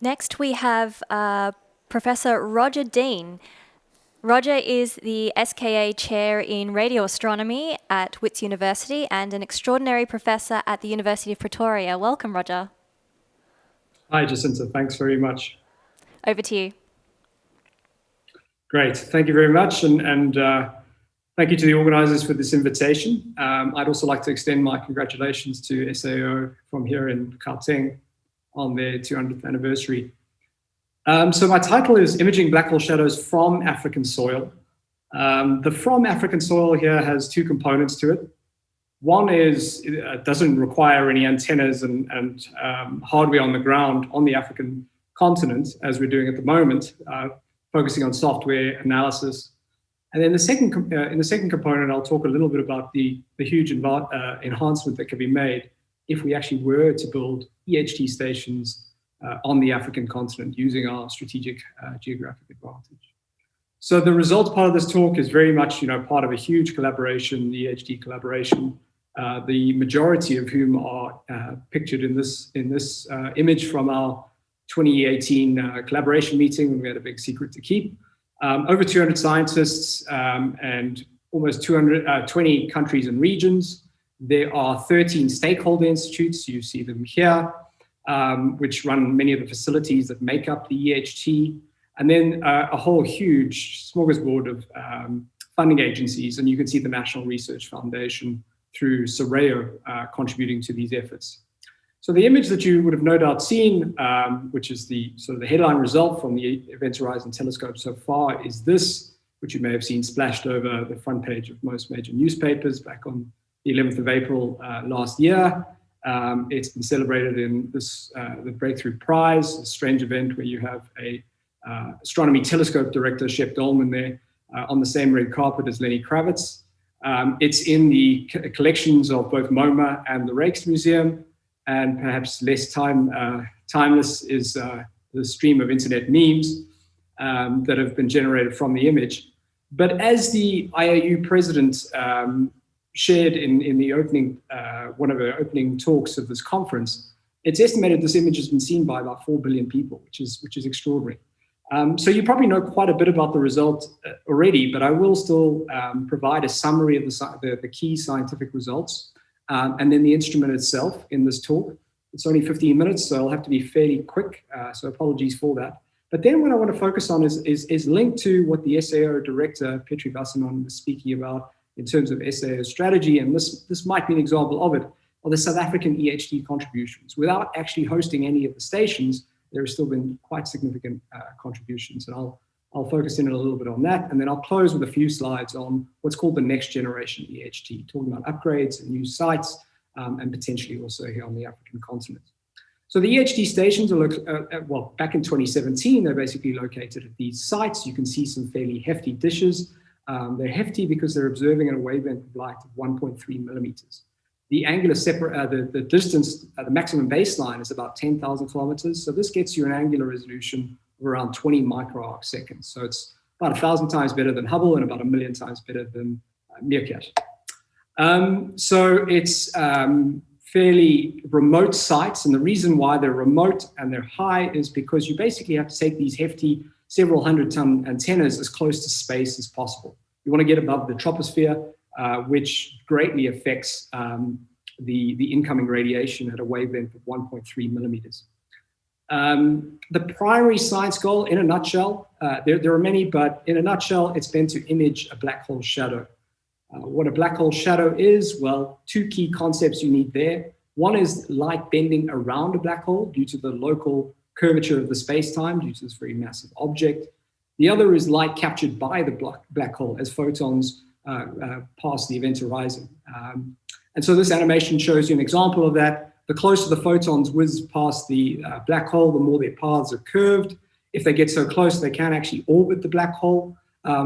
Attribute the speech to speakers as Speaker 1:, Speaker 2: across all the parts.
Speaker 1: Next, we have Professor Roger Deane. Roger is the SKA Chair in Radio Astronomy at Wits University and an extraordinary professor at the University of Pretoria. Welcome, Roger.
Speaker 2: Hi, Jacinta. Thanks very much.
Speaker 1: Over to you.
Speaker 2: Great. Thank you very much. And thank you to the organizers for this invitation. I'd also like to extend my congratulations to SAO from here in Gauteng on their 200th anniversary. So my title is Imaging Black Hole Shadows from African Soil. The from African soil here has two components to it. One is it doesn't require any antennas and hardware on the ground on the African continent, as we're doing at the moment, focusing on software analysis. And then in the second component, I'll talk a little bit about the huge enhancement that can be made if we actually were to build EHT stations on the African continent using our strategic geographic advantage. So the results part of this talk is very much, part of a huge collaboration, the EHT collaboration, the majority of whom are pictured in this image from our 2018 collaboration meeting when we had a big secret to keep. Over 200 scientists and almost 20 countries and regions. There are 13 stakeholder institutes, you see them here, which run many of the facilities that make up the EHT. And then a whole huge smorgasbord of funding agencies. And you can see the National Research Foundation through SORAO contributing to these efforts. So the image that you would have no doubt seen, which is the sort of the headline result from the Event Horizon Telescope so far, is this, which you may have seen splashed over the front page of most major newspapers back on the 11th of April last year. It's been celebrated in this the Breakthrough Prize, a strange event where you have a astronomy telescope director, Shep Dolman, there on the same red carpet as Lenny Kravitz. It's in the collections of both MoMA and the Rijksmuseum. And perhaps less timeless is the stream of internet memes that have been generated from the image. But as the IAU president shared in the opening, one of our opening talks of this conference, it's estimated this image has been seen by about 4 billion people, which is extraordinary. So you probably know quite a bit about the result already, but I will still provide a summary of the key scientific results. And then the instrument itself in this talk. It's only 15 minutes, so I'll have to be fairly quick, so apologies for that. But then what I want to focus on is linked to what the SAO director, Petri Wasserman, was speaking about in terms of SAO strategy, and this might be an example of it, are the South African EHT contributions. Without actually hosting any of the stations, there has still been quite significant contributions, and I'll focus in a little bit on that, and then I'll close with a few slides on what's called the next generation EHT, talking about upgrades and new sites, and potentially also here on the African continent. So the EHT stations are, back in 2017, they're basically located at these sites. You can see some fairly hefty dishes. They're hefty because they're observing at a wavelength of light of 1.3 millimeters. The angular the distance, the maximum baseline is about 10,000 kilometers. So this gets you an angular resolution of around 20 microarc seconds. So it's about 1,000 times better than Hubble and about 1,000,000 times better than Meerkat. So it's fairly remote sites. And the reason why they're remote and they're high is because you basically have to take these hefty several 100-ton antennas as close to space as possible. You want to get above the troposphere, which greatly affects the incoming radiation at a wavelength of 1.3 millimeters. The primary science goal, in a nutshell, there are many, but in a nutshell, it's been to image a black hole shadow. What a black hole shadow is, well, two key concepts you need there. One is light bending around a black hole due to the local curvature of the space-time, due to this very massive object. The other is light captured by the black hole as photons pass the event horizon. And so this animation shows you an example of that. The closer the photons whiz past the black hole, the more their paths are curved. If they get so close, they can actually orbit the black hole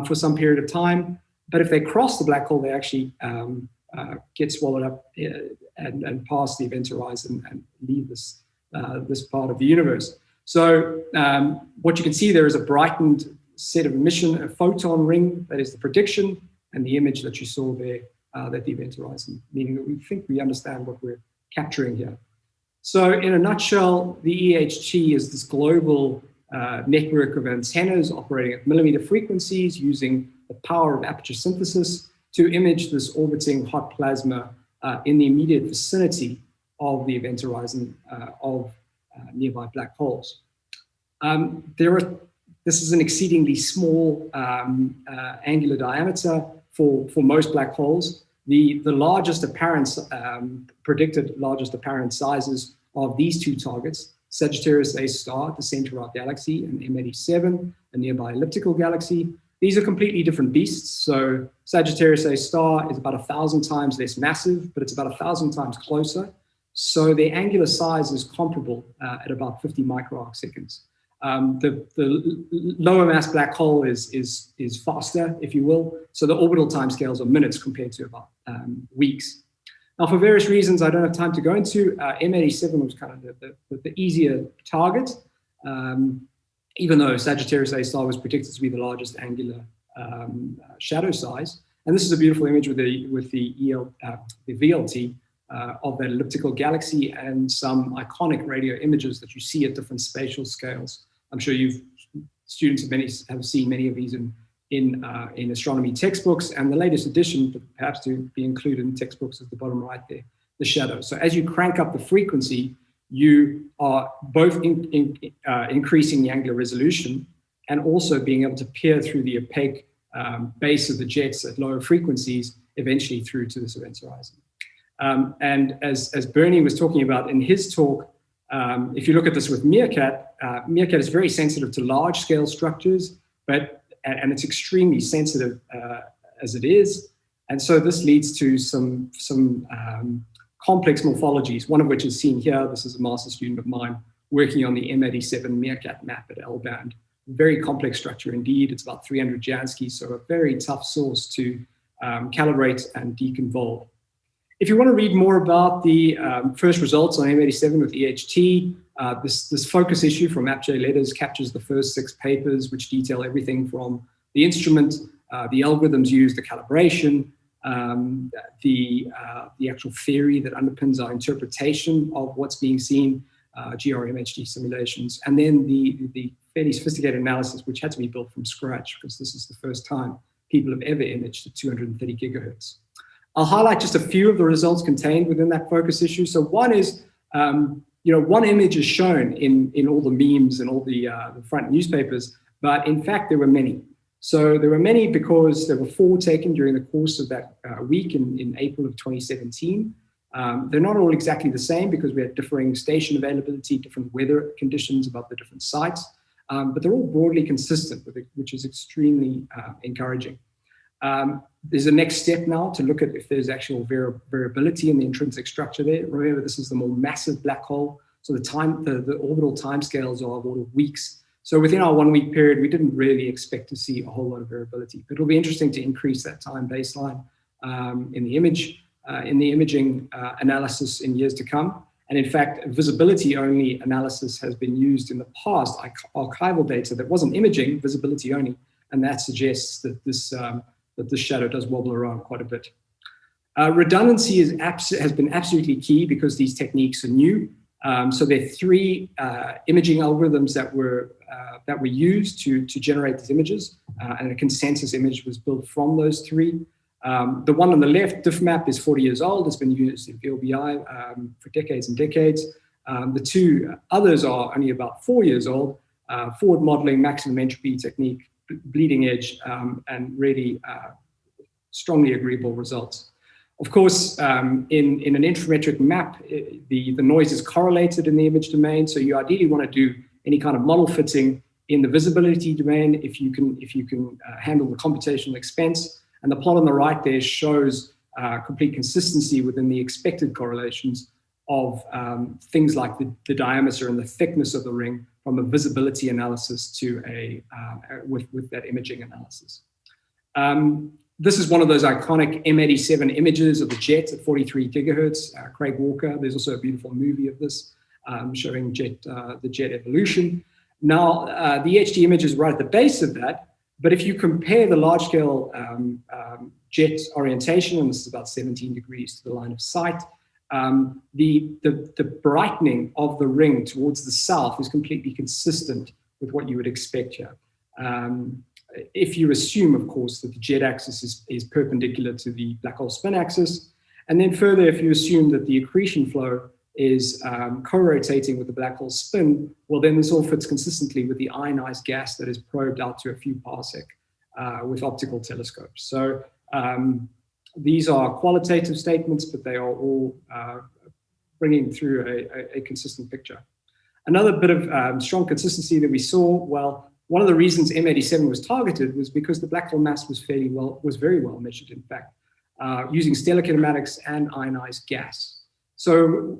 Speaker 2: for some period of time. But if they cross the black hole, they actually get swallowed up and pass the event horizon and leave this part of the universe. So what you can see there is a brightened set of emission, a photon ring, that is the prediction, and the image that you saw there, that the event horizon, meaning that we think we understand what we're capturing here. So in a nutshell, the EHT is this global network of antennas operating at millimeter frequencies using the power of aperture synthesis to image this orbiting hot plasma in the immediate vicinity of the event horizon of nearby black holes. This is an exceedingly small angular diameter for most black holes. The largest apparent, predicted largest apparent sizes of these two targets, Sagittarius A star, the center of our galaxy, and M87, a nearby elliptical galaxy. These are completely different beasts. So Sagittarius A star is about 1,000 times less massive, but it's about 1,000 times closer. So the angular size is comparable at about 50 microarc seconds. The lower mass black hole is faster, if you will. So the orbital timescales are minutes compared to about weeks. Now, for various reasons I don't have time to go into, M87 was kind of the easier target, even though Sagittarius A star was predicted to be the largest angular shadow size. And this is a beautiful image with the VLT of that elliptical galaxy and some iconic radio images that you see at different spatial scales. I'm sure students have seen many of these in astronomy textbooks, and the latest edition, but perhaps to be included in textbooks at the bottom right there, the shadow. So as you crank up the frequency, you are both increasing the angular resolution and also being able to peer through the opaque base of the jets at lower frequencies, eventually through to this event horizon. And as Bernie was talking about in his talk, if you look at this with Meerkat, Meerkat is very sensitive to large scale structures, and it's extremely sensitive as it is. And so this leads to some complex morphologies, one of which is seen here. This is a master student of mine working on the M87 Meerkat map at L-band. Very complex structure indeed. It's about 300 Jansky, so a very tough source to calibrate and deconvolve. If you want to read more about the first results on M87 with EHT, this focus issue from AppJ Letters captures the first 6 papers, which detail everything from the instrument, the algorithms used, the calibration, the actual theory that underpins our interpretation of what's being seen, GRMHD simulations, and then the fairly sophisticated analysis, which had to be built from scratch because this is the first time people have ever imaged at 230 gigahertz. I'll highlight just a few of the results contained within that focus issue. So one is, one image is shown in all the memes and all the front newspapers, but in fact, there were many. So there were many because there were 4 taken during the course of that week in April of 2017. They're not all exactly the same because we had differing station availability, different weather conditions about the different sites, but they're all broadly consistent, which is extremely encouraging. There's a next step now to look at if there's actual variability in the intrinsic structure there. Remember, this is the more massive black hole, so the orbital timescales are of order of weeks. So within our 1 week period, we didn't really expect to see a whole lot of variability. But it'll be interesting to increase that time baseline in the imaging analysis in years to come. And in fact, visibility-only analysis has been used in the past, archival data that wasn't imaging, visibility only, and that suggests that this shadow does wobble around quite a bit. Redundancy has been absolutely key because these techniques are new. So there are 3 imaging algorithms that were used to generate these images, and a consensus image was built from those 3. The one on the left, DiffMap, is 40 years old. It's been used in VLBI for decades and decades. The 2 others are only about 4 years old. Forward modeling, maximum entropy technique, bleeding edge, and really strongly agreeable results. Of course, in an interferometric map, the noise is correlated in the image domain, so you ideally want to do any kind of model fitting in the visibility domain if you can handle the computational expense. And the plot on the right there shows complete consistency within the expected correlations of things like the diameter and the thickness of the ring from a visibility analysis to with that imaging analysis. This is one of those iconic M87 images of the jet at 43 gigahertz, Craig Walker. There's also a beautiful movie of this showing the jet evolution. Now, the EHT image is right at the base of that, but if you compare the large-scale jet orientation, and this is about 17 degrees to the line of sight, the brightening of the ring towards the south is completely consistent with what you would expect here. If you assume, of course, that the jet axis is perpendicular to the black hole spin axis, and then further, if you assume that the accretion flow is co-rotating with the black hole spin, well, then this all fits consistently with the ionized gas that is probed out to a few parsec with optical telescopes. So these are qualitative statements, but they are all bringing through a consistent picture. Another bit of strong consistency that we saw, well, one of the reasons M87 was targeted was because the black hole mass was very well measured, in fact, using stellar kinematics and ionized gas. So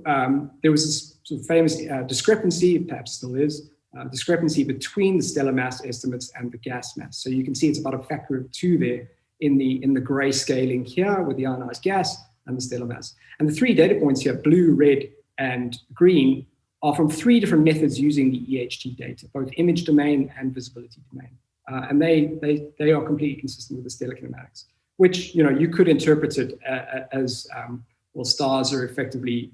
Speaker 2: there was this sort of famous discrepancy, perhaps still is, discrepancy between the stellar mass estimates and the gas mass. So you can see it's about a factor of 2 there in the gray scaling here with the ionized gas and the stellar mass. And the 3 data points here, blue, red, and green, are from 3 different methods using the EHT data, both image domain and visibility domain. And they are completely consistent with the stellar kinematics, which, you could interpret it as, well, stars are effectively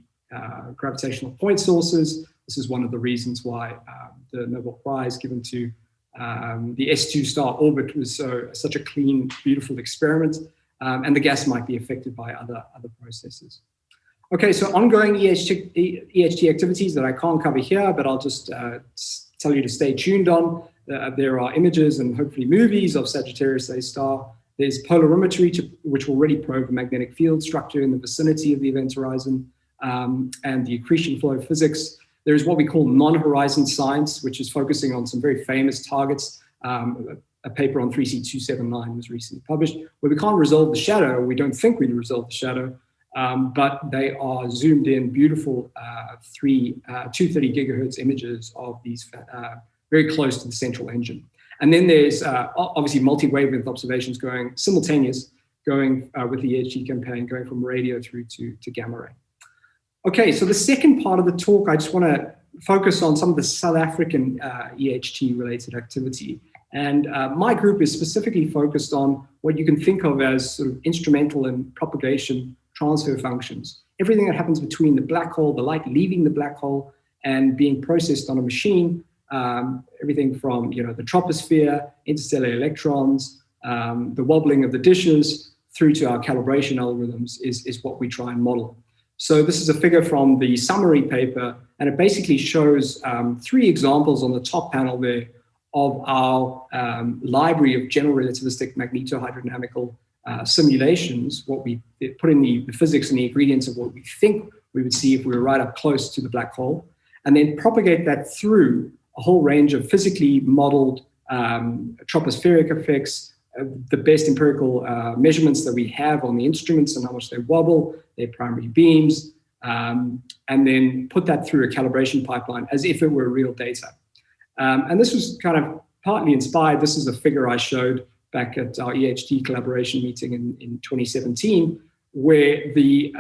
Speaker 2: gravitational point sources. This is one of the reasons why the Nobel Prize given to the S2 star orbit was such a clean, beautiful experiment, and the gas might be affected by other processes. Okay, so ongoing EHT activities that I can't cover here, but I'll just tell you to stay tuned on. There are images and hopefully movies of Sagittarius A star. There's polarimetry, which will already probe the magnetic field structure in the vicinity of the event horizon, and the accretion flow physics. There's what we call non-horizon science, which is focusing on some very famous targets. A paper on 3C279 was recently published, where we can't resolve the shadow, or we don't think we resolve the shadow, but they are zoomed in beautiful 230 gigahertz images of these very close to the central engine. And then there's obviously multi-wavelength observations going simultaneous, going with the EHT campaign, going from radio through to gamma ray. Okay, so the second part of the talk, I just want to focus on some of the South African EHT-related activity. And my group is specifically focused on what you can think of as sort of instrumental and propagation transfer functions. Everything that happens between the black hole, the light leaving the black hole, and being processed on a machine, everything from the troposphere, interstellar electrons, the wobbling of the dishes, through to our calibration algorithms is what we try and model. So this is a figure from the summary paper, and it basically shows 3 examples on the top panel there of our library of general relativistic magnetohydrodynamical simulations, what we put in the physics and the ingredients of what we think we would see if we were right up close to the black hole, and then propagate that through a whole range of physically modeled tropospheric effects, the best empirical measurements that we have on the instruments and how much they wobble, their primary beams, and then put that through a calibration pipeline as if it were real data. And this was kind of partly inspired. This is a figure I showed back at our EHT collaboration meeting in 2017, where the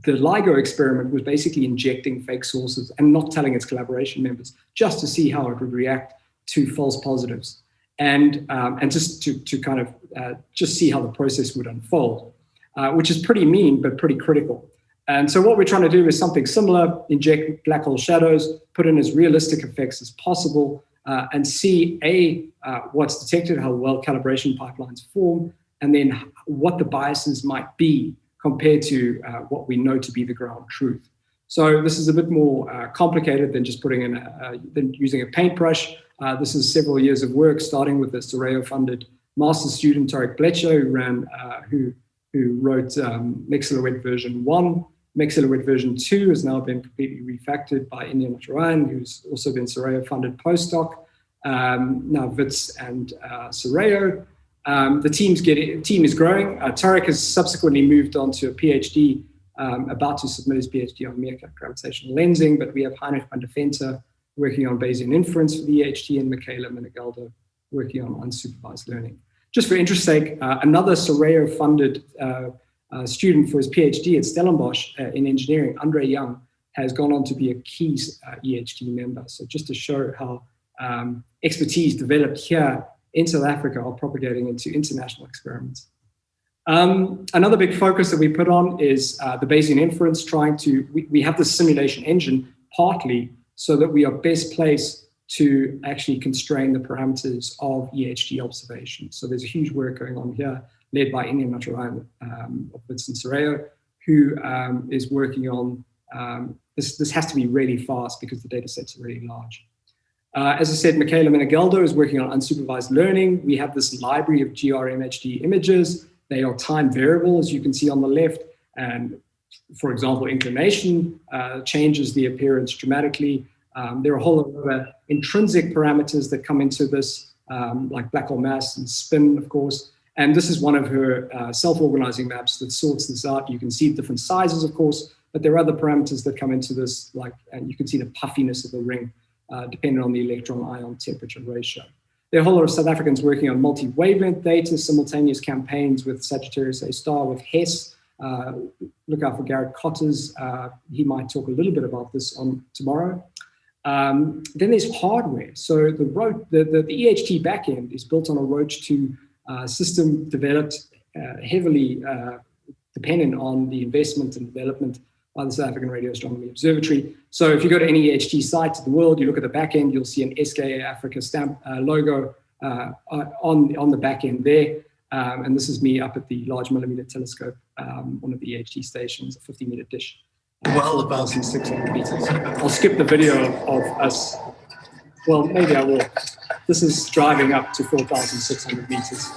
Speaker 2: LIGO experiment was basically injecting fake sources and not telling its collaboration members, just to see how it would react to false positives, and just to kind of just see how the process would unfold, which is pretty mean but pretty critical. And so what we're trying to do is something similar: inject black hole shadows, put in as realistic effects as possible, and see what's detected, how well calibration pipelines form, and then what the biases might be compared to what we know to be the ground truth. So this is a bit more complicated than just putting in than using a paintbrush. This is several years of work, starting with the Soreo-funded master's student Tarek Blecho, who wrote Mexilowet version 1. Mexilowet version 2 has now been completely refactored by Indian Ryan, who's also been Soreo-funded postdoc. Now Wits and Soreo. The team is growing. Tarek has subsequently moved on to a PhD, about to submit his PhD on meerkat gravitational lensing, but we have Heinrich van der Venter working on Bayesian inference for the EHT, and Michaela Menegaldo working on unsupervised learning. Just for interest's sake, another Soreo-funded student for his PhD at Stellenbosch in engineering, Andre Young, has gone on to be a key EHT member. So just to show how expertise developed here in South Africa are propagating into international experiments. Another big focus that we put on is the Bayesian inference, we have this simulation engine partly so that we are best placed to actually constrain the parameters of EHG observations. So there's a huge work going on here, led by Indian Natarayan of Vincent Soraya, who is working on this has to be really fast because the data sets are really large. As I said, Michaela Menegeldo is working on unsupervised learning. We have this library of GRMHD images. They are time variable, as you can see on the left. And for example, inclination changes the appearance dramatically. There are a whole lot of other intrinsic parameters that come into this, like black hole mass and spin, of course. And this is one of her self-organizing maps that sorts this out. You can see different sizes, of course, but there are other parameters that come into this, and you can see the puffiness of the ring, depending on the electron-ion temperature ratio. There are a whole lot of South Africans working on multi-wavelength data, simultaneous campaigns with Sagittarius A star, with Hess. Look out for Garrett Cotters. He might talk a little bit about this on tomorrow. Then there's hardware. So the EHT backend is built on a Roach 2 system developed heavily dependent on the investment and development by the South African Radio Astronomy Observatory. So if you go to any EHT site in the world, you look at the back end, you'll see an SKA Africa stamp logo on the back end there. And this is me up at the Large Millimeter Telescope, one of the EHT stations, a 50-meter dish, 4,600 meters. I'll skip the video of us. Well, maybe I will. This is driving up to 4,600 meters,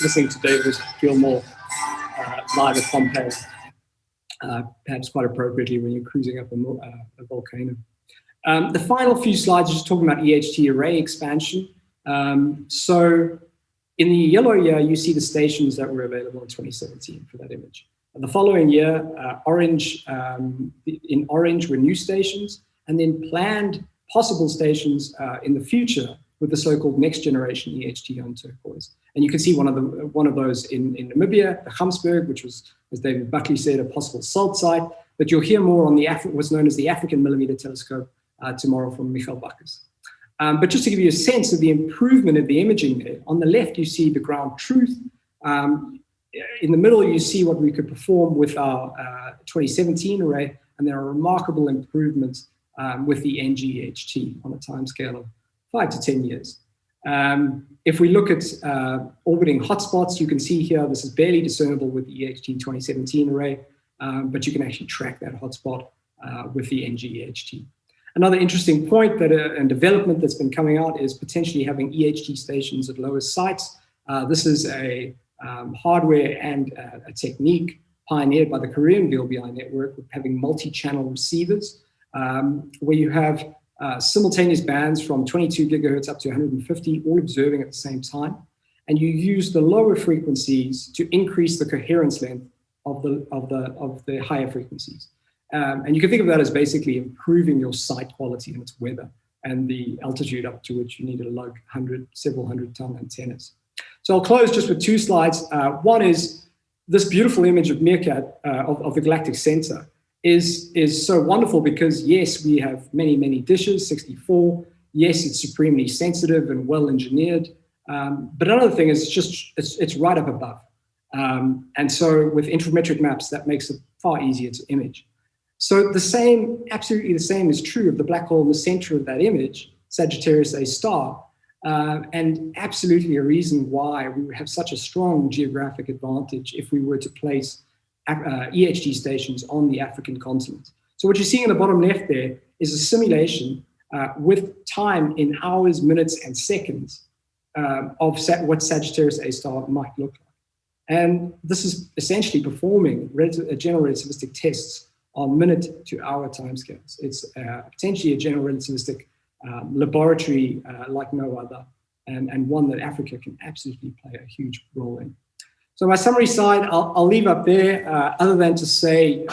Speaker 2: listening to David Gilmore live at Pompeii. Perhaps quite appropriately when you're cruising up a volcano. The final few slides are just talking about EHT array expansion. So in the yellow year, you see the stations that were available in 2017 for that image. And the following year, in orange were new stations, and then planned possible stations in the future with the so-called next generation EHT on turquoise. And you can see one of those in Namibia, the Gamsberg, which was, as David Buckley said, a possible salt site. But you'll hear more on what's known as the African Millimeter Telescope tomorrow from Michael Bakkes. But just to give you a sense of the improvement of the imaging there, on the left you see the ground truth. In the middle you see what we could perform with our 2017 array, and there are remarkable improvements with the NGEHT on a timescale of 5 to 10 years. If we look at orbiting hotspots, you can see here, this is barely discernible with the EHT 2017 array, but you can actually track that hotspot with the NGEHT. Another interesting point and development that's been coming out is potentially having EHT stations at lower sites. This is a hardware and a technique pioneered by the Korean VLBI network, with having multi-channel receivers, where you have simultaneous bands from 22 gigahertz up to 150, all observing at the same time. And you use the lower frequencies to increase the coherence length of the higher frequencies. And you can think of that as basically improving your site quality and its weather and the altitude up to which you need to lug several hundred ton antennas. So I'll close just with two slides. One is this beautiful image of Meerkat of the galactic center is so wonderful because, yes, we have many, many dishes, 64. Yes, it's supremely sensitive and well engineered. But another thing is it's right up above. And so with interferometric maps, that makes it far easier to image. So absolutely the same is true of the black hole in the center of that image, Sagittarius A star, and absolutely a reason why we would have such a strong geographic advantage if we were to place EHT stations on the African continent. So what you're seeing in the bottom left there is a simulation with time in hours, minutes, and seconds of what Sagittarius A star might look like. And this is essentially performing general relativistic tests on minute to hour timescales. It's potentially a general relativistic laboratory like no other, and one that Africa can absolutely play a huge role in. So my summary slide, I'll leave up there, other than to say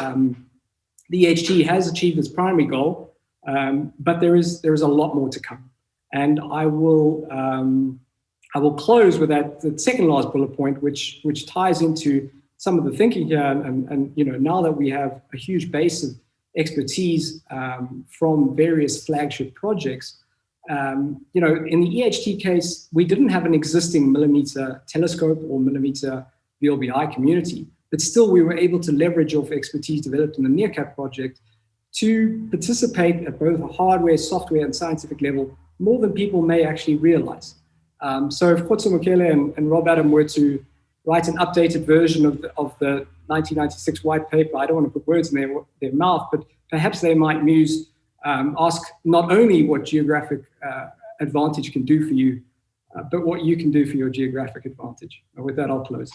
Speaker 2: the EHT has achieved its primary goal, but there is a lot more to come. And I will close with the second last bullet point, which ties into some of the thinking here. And now that we have a huge base of expertise from various flagship projects, in the EHT case, we didn't have an existing millimeter telescope or millimeter VLBI community. But still, we were able to leverage off expertise developed in the NearCap project to participate at both a hardware, software, and scientific level more than people may actually realize. So if Khotso Mokele and Rob Adam were to write an updated version of the 1996 white paper, I don't want to put words in their mouth, but perhaps they might ask not only what geographic advantage can do for you, but what you can do for your geographic advantage. And with that, I'll close.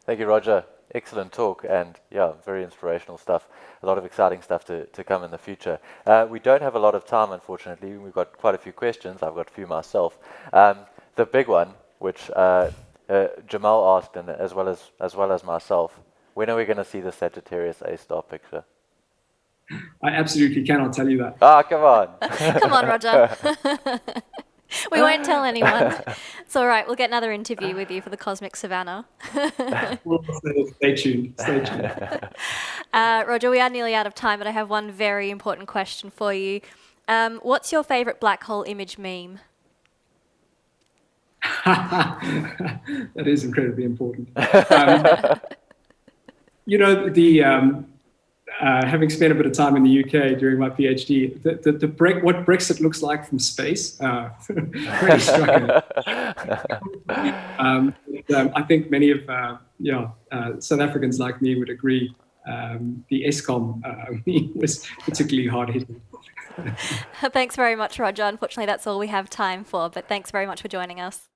Speaker 3: Thank you, Roger. Excellent talk, and yeah, very inspirational stuff. A lot of exciting stuff to come in the future. We don't have a lot of time, unfortunately. We've got quite a few questions. I've got a few myself. The big one, which Jamal asked, and as well as myself, when are we going to see the Sagittarius A-star picture?
Speaker 2: I absolutely cannot tell you that.
Speaker 3: Ah, come on.
Speaker 1: Come on, Roger. We won't tell anyone. It's all right. We'll get another interview with you for the Cosmic Savannah.
Speaker 2: Well, stay tuned. Stay tuned.
Speaker 1: Roger, we are nearly out of time, but I have one very important question for you. What's your favorite black hole image meme?
Speaker 2: That is incredibly important. Having spent a bit of time in the UK during my PhD, what Brexit looks like from space really struck me. I think many of South Africans like me would agree. The ESCOM meme was particularly hard hitting.
Speaker 1: Thanks very much, Roger. Unfortunately, that's all we have time for, but thanks very much for joining us.